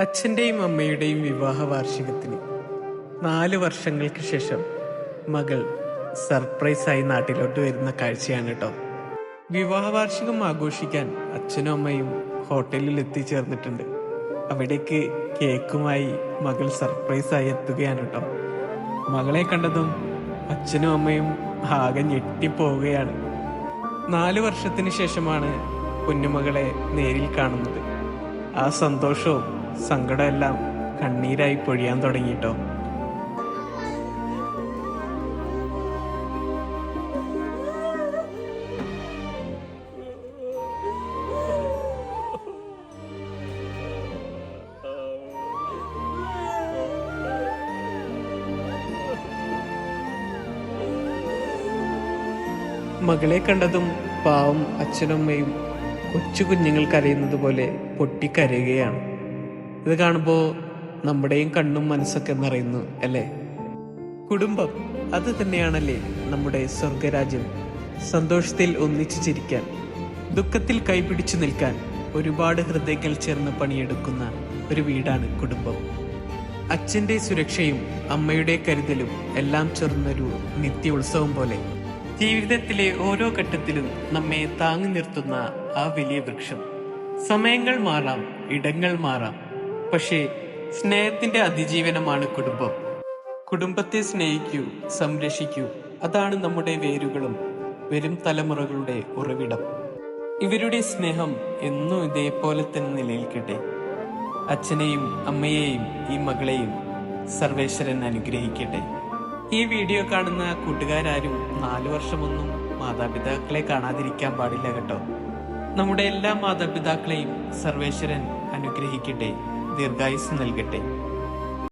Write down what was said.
അച്ഛൻ്റെയും അമ്മയുടെയും വിവാഹ വാർഷികത്തിന് 4 വർഷങ്ങൾക്ക് ശേഷം മകൾ സർപ്രൈസായി നാട്ടിലോട്ട് വരുന്ന കാഴ്ചയാണ് കേട്ടോ. വിവാഹ വാർഷികം ആഘോഷിക്കാൻ അച്ഛനും അമ്മയും ഹോട്ടലിൽ എത്തിച്ചേർന്നിട്ടുണ്ട്. അവിടേക്ക് കേക്കുമായി മകൾ സർപ്രൈസായി എത്തുകയാണ് കേട്ടോ. മകളെ കണ്ടതും അച്ഛനും അമ്മയും ആകെ ഞെട്ടിപ്പോവുകയാണ്. 4 വർഷത്തിന് ശേഷമാണ് കുഞ്ഞുമകളെ നേരിൽ കാണുന്നത്. ആ സന്തോഷവും സങ്കടമെല്ലാം കണ്ണീരായി പൊഴിയാൻ തുടങ്ങിട്ടോ. മകളെ കണ്ടതും പാവം അച്ഛനമ്മയും കൊച്ചു കുഞ്ഞുങ്ങൾ കരയുന്നത് പോലെ പൊട്ടിക്കരയുകയാണ്. ഇത് കാണുമ്പോൾ നമ്മുടെയും കണ്ണും മനസ്സൊക്കെ നിറയുന്നു അല്ലേ? കുടുംബം അത് തന്നെയാണല്ലേ നമ്മുടെ സ്വർഗരാജ്യം. സന്തോഷത്തിൽ ഒന്നിച്ചു ചിരിക്കാൻ, ദുഃഖത്തിൽ കൈപിടിച്ചു നിൽക്കാൻ ഒരുപാട് ഹൃദയങ്ങൾ ചേർന്ന് പണിയെടുക്കുന്ന ഒരു വീടാണ് കുടുംബം. അച്ഛൻ്റെ സുരക്ഷയും അമ്മയുടെ കരുതലും എല്ലാം ചേർന്നൊരു നിത്യ ഉത്സവം പോലെ ജീവിതത്തിലെ ഓരോ ഘട്ടത്തിലും നമ്മെ താങ്ങി നിർത്തുന്ന ആ വലിയ വൃക്ഷം. സമയങ്ങൾ മാറാം, ഇടങ്ങൾ മാറാം, പക്ഷേ സ്നേഹത്തിന്റെ അതിജീവനമാണ് കുടുംബം. കുടുംബത്തെ സ്നേഹിക്കൂ, സംരക്ഷിക്കൂ. അതാണ് നമ്മുടെ വേരുകളും വരും തലമുറകളുടെ ഉറവിടം. ഇവരുടെ സ്നേഹം എന്നും ഇതേപോലെ തന്നെ നിലനിൽക്കട്ടെ. അച്ഛനെയും അമ്മയെയും ഈ മകളെയും സർവേശ്വരൻ അനുഗ്രഹിക്കട്ടെ. ഈ വീഡിയോ കാണുന്ന കൂട്ടുകാരും 4 വർഷമൊന്നും മാതാപിതാക്കളെ കാണാതിരിക്കാൻ പാടില്ല കേട്ടോ. നമ്മുടെ എല്ലാ മാതാപിതാക്കളെയും സർവേശ്വരൻ അനുഗ്രഹിക്കട്ടെ, ദീർഘായുസ് നൽകട്ടെ.